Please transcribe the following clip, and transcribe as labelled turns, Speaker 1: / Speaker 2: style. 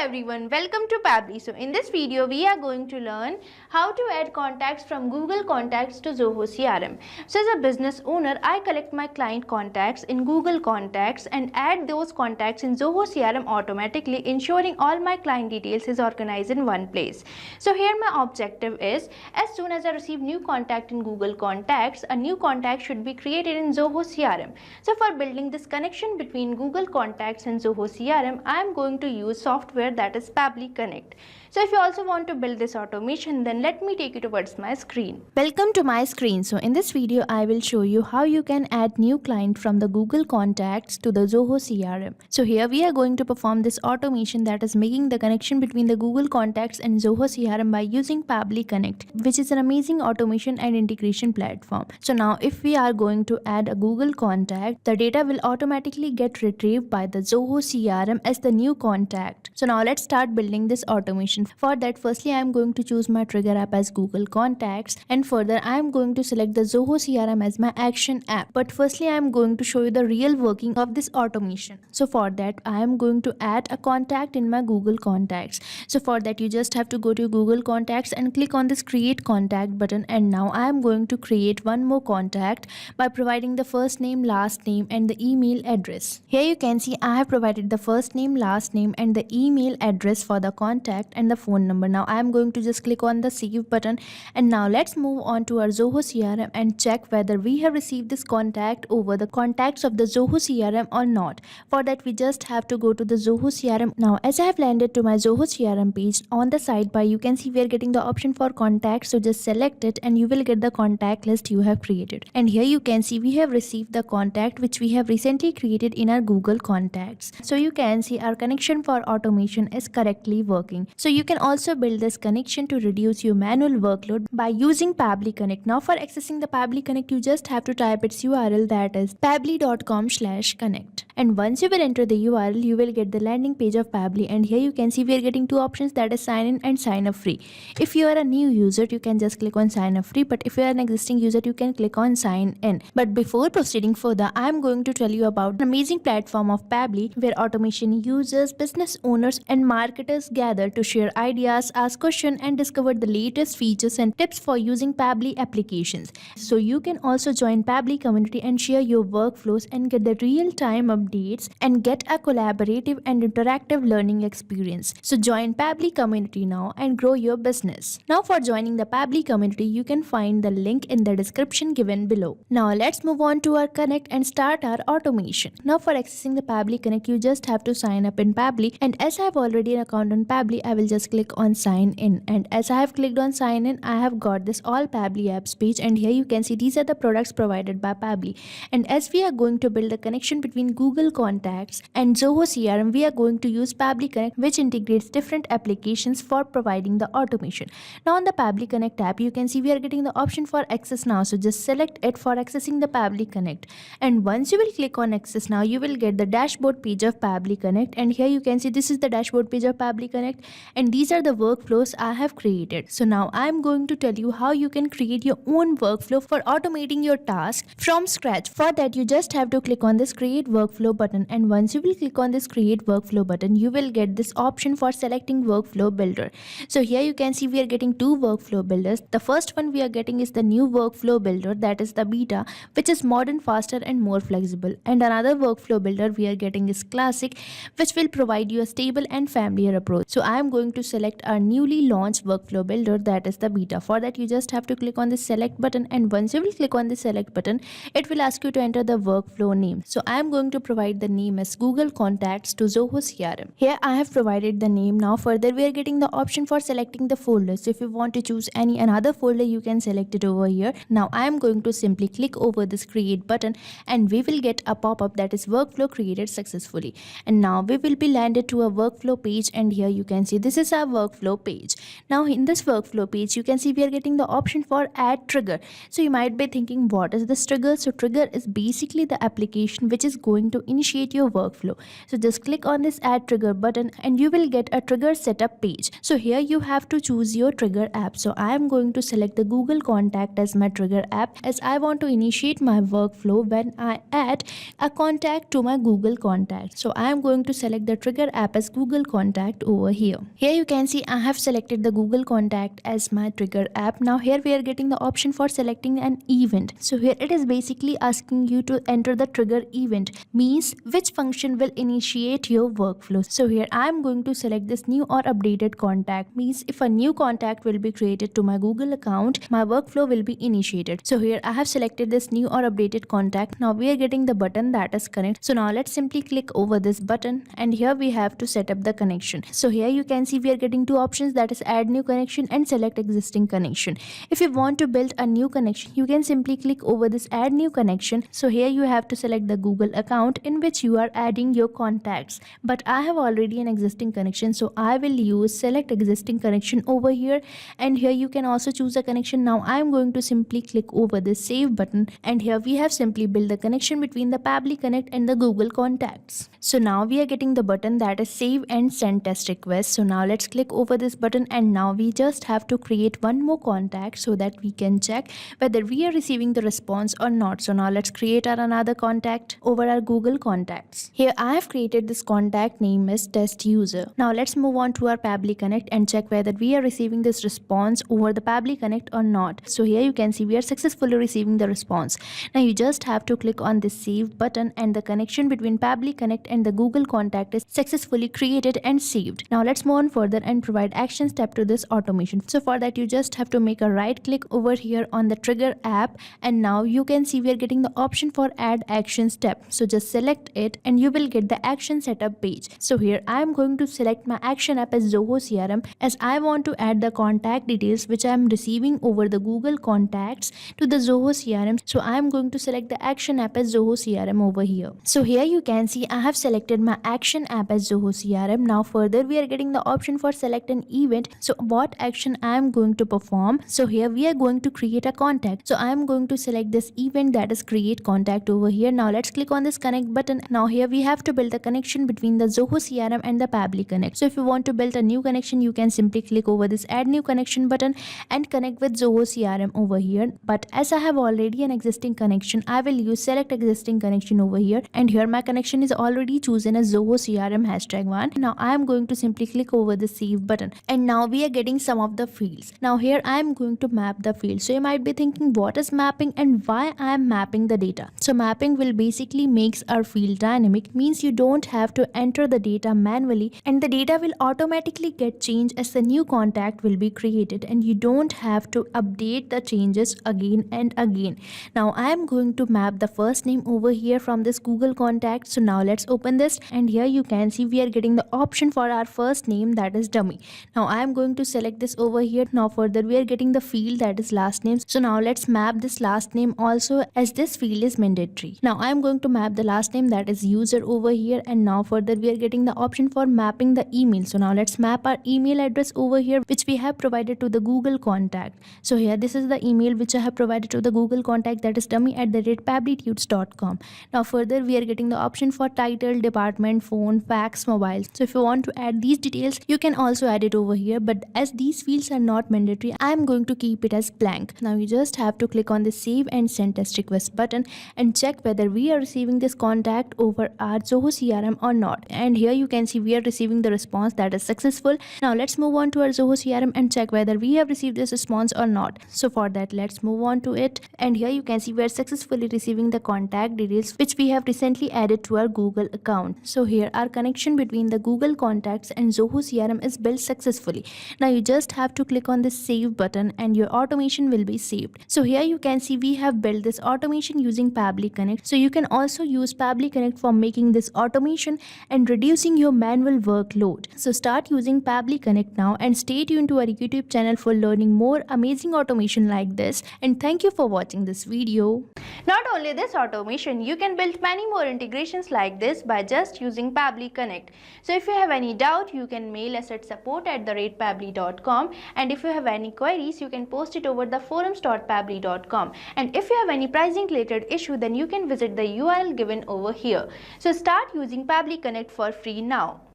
Speaker 1: everyone, welcome to Pabbly. So in this video we are going to learn how to add contacts from Google Contacts to Zoho CRM. So as a business owner, I collect my client contacts in Google Contacts and add those contacts in Zoho CRM automatically, ensuring all my client details is organized in one place. So here my objective is, as soon as I receive new contact in Google Contacts, a new contact should be created in Zoho CRM. So for building this connection between Google Contacts and Zoho CRM, I am going to use software that is Pabbly Connect. So if you also want to build this automation, then let me take you towards my screen.
Speaker 2: Welcome to my screen. So in this video, I will show you how you can add new client from the Google Contacts to the Zoho CRM. So here we are going to perform this automation that is making the connection between the Google Contacts and Zoho CRM by using Pabbly Connect, which is an amazing automation and integration platform. So now if we are going to add a Google contact, the data will automatically get retrieved by the Zoho CRM as the new contact. So now let's start building this automation. For that, firstly I am going to choose my trigger app as Google Contacts, and further I am going to select the Zoho CRM as my action app. But firstly I am going to show you the real working of this automation. So for that I am going to add a contact in my Google Contacts. So for that you just have to go to Google Contacts and click on this create contact button, and now I am going to create one more contact by providing the first name, last name and the email address. Here you can see I have provided the first name, last name and the email address for the contact and the phone number. Now I am going to just click on the save button, and now let's move on to our Zoho CRM and check whether we have received this contact over the contacts of the Zoho CRM or not. For that we just have to go to the Zoho CRM. Now as I have landed to my Zoho CRM page, on the sidebar you can see we are getting the option for contacts, so just select it and you will get the contact list you have created. And here you can see we have received the contact which we have recently created in our Google Contacts. So you can see our connection for automation is correctly working. So you can also build this connection to reduce your manual workload by using Pabbly Connect. Now for accessing the Pabbly Connect, you just have to type its URL, that is pabbly.com/connect. And once you will enter the URL, you will get the landing page of Pabbly, and here you can see we are getting two options, that is sign in and sign up free. If you are a new user, you can just click on sign up free, but if you are an existing user, you can click on sign in. But before proceeding further, I am going to tell you about an amazing platform of Pabbly where automation users, business owners and marketers gather to share ideas, ask questions and discover the latest features and tips for using Pabbly applications. So you can also join Pabbly community and share your workflows and get the real-time updates and get a collaborative and interactive learning experience. So join Pabbly community now and grow your business. Now for joining the Pabbly community, you can find the link in the description given below. Now let's move on to our Connect and start our automation. Now for accessing the Pabbly Connect, you just have to sign up in Pabbly, and as I have already an account on Pabbly, I will just click on sign in, and as I have clicked on sign in, I have got this all Pabbly apps page, and here you can see these are the products provided by Pabbly. And as we are going to build a connection between Google Contacts and Zoho CRM, we are going to use Pabbly Connect, which integrates different applications for providing the automation. Now on the Pabbly Connect app, you can see we are getting the option for access now, so just select it for accessing the Pabbly Connect. And once you will click on access now, you will get the dashboard page of Pabbly Connect, and here you can see this is the dashboard page of Pabbly Connect, and these are the workflows I have created. So now I am going to tell you how you can create your own workflow for automating your task from scratch. For that you just have to click on this create workflow button, and once you will click on this create workflow button, you will get this option for selecting workflow builder. So here you can see we are getting two workflow builders. The first one we are getting is the new workflow builder, that is the beta, which is modern, faster and more flexible, and another workflow builder we are getting is classic, which will provide you a stable and familiar approach. So I am going to select our newly launched workflow builder, that is the beta. For that you just have to click on the select button, and once you will click on the select button, it will ask you to enter the workflow name. So I am going to provide the name as Google Contacts to Zoho CRM. Here I have provided the name. Now further we are getting the option for selecting the folder. So if you want to choose any another folder, you can select it over here. Now I am going to simply click over this create button, and we will get a pop-up that is workflow created successfully. And now we will be landed to a workflow page, and here you can see this is our workflow page. Now in this workflow page you can see we are getting the option for add trigger. So you might be thinking, what is this trigger? So trigger is basically the application which is going to initiate your workflow. So just click on this add trigger button and you will get a trigger setup page. So here you have to choose your trigger app. So I am going to select the Google Contact as my trigger app, as I want to initiate my workflow when I add a contact to my Google Contact. So I am going to select the trigger app as Google Google Contact over here. Here you can see I have selected the Google Contact as my trigger app. Now here we are getting the option for selecting an event. So here it is basically asking you to enter the trigger event, means which function will initiate your workflow. So here I am going to select this new or updated contact, means if a new contact will be created to my Google account, my workflow will be initiated. So here I have selected this new or updated contact. Now we are getting the button that is connect. So now let's simply click over this button, and here we have to set up the connection. So here you can see we are getting two options, that is add new connection and select existing connection. If you want to build a new connection, you can simply click over this add new connection. So here you have to select the Google account in which you are adding your contacts, but I have already an existing connection, so I will use select existing connection over here. And here you can also choose a connection. Now I am going to simply click over this save button, and here we have simply built the connection between the Pabbly Connect and the Google Contacts. So now we are getting the button that is save and send test request. So now let's click over this button, and now we just have to create one more contact so that we can check whether we are receiving the response or not. So now let's create our another contact over our Google Contacts. Here I have created this contact name as test user. Now let's move on to our Pabbly Connect and check whether we are receiving this response over the Pabbly Connect or not. So here you can see we are successfully receiving the response. Now you just have to click on this save button, and the connection between Pabbly Connect and the Google Contact is successfully created and saved. Now let's move on further and provide action step to this automation. So for that you just have to make a right click over here on the trigger app, and now you can see we are getting the option for add action step. So just select it and you will get the action setup page. So here I am going to select my action app as Zoho CRM, as I want to add the contact details which I am receiving over the Google Contacts to the Zoho CRM. So I am going to select the action app as Zoho CRM over here. So here you can see I have selected my action app as Zoho CRM. Now further we are getting the option for select an event. So what action I am going to perform? So here we are going to create a contact. So I am going to select this event, that is create contact over here. Now let's click on this connect button. Now here we have to build a connection between the Zoho CRM and the Pabbly Connect. So if you want to build a new connection, you can simply click over this add new connection button and connect with Zoho CRM over here. But as I have already an existing connection, I will use select existing connection over here, and here my connection is already chosen as Zoho CRM #1. Now I am going to simply click over the save button, and now we are getting some of the fields. Now here I am going to map the fields. So you might be thinking what is mapping and why I am mapping the data. So mapping will basically makes our field dynamic, means you don't have to enter the data manually, and the data will automatically get changed as the new contact will be created, and you don't have to update the changes again and again. Now I am going to map the first name over here from this Google Contact. So now let's open this, and here you can see we are getting the option for our first name, that is dummy. Now I am going to select this over here. Now further we are getting the field, that is last name. So now let's map this last name also, as this field is mandatory. Now I am going to map the last name, that is user over here, and now further we are getting the option for mapping the email. So now let's map our email address over here which we have provided to the Google Contact. So here this is the email which I have provided to the Google Contact, that is dummy@pabblytudes.com. Now further we are getting the option for title, department, phone, fax, mobile. So if you want to add these details, you can also add it over here, but as these fields are not mandatory, I am going to keep it as blank. Now you just have to click on the save and send test request button and check whether we are receiving this contact over our Zoho CRM or not. And here you can see we are receiving the response, that is successful. Now let's move on to our Zoho CRM and check whether we have received this response or not. So for that let's move on to it, and here you can see we are successfully receiving the contact details which we have recently added to our Google account. So here our connection between the Google Contacts and Zoho CRM is built successfully. Now you just have to click on this save button and your automation will be saved. So here you can see we have built this automation using Pabbly Connect. So you can also use Pabbly Connect for making this automation and reducing your manual workload. So start using Pabbly Connect now, and stay tuned to our YouTube channel for learning more amazing automation like this. And thank you for watching this video.
Speaker 1: Not only this automation, you can build many more integrations like this by just using Pabbly Connect. So if you have any doubt, you can mail us at support@pabbly.com, and if you have any queries, you can post it over the forums.pabbly.com. And if you have any pricing related issue, then you can visit the URL given over here. So start using Pabbly Connect for free now.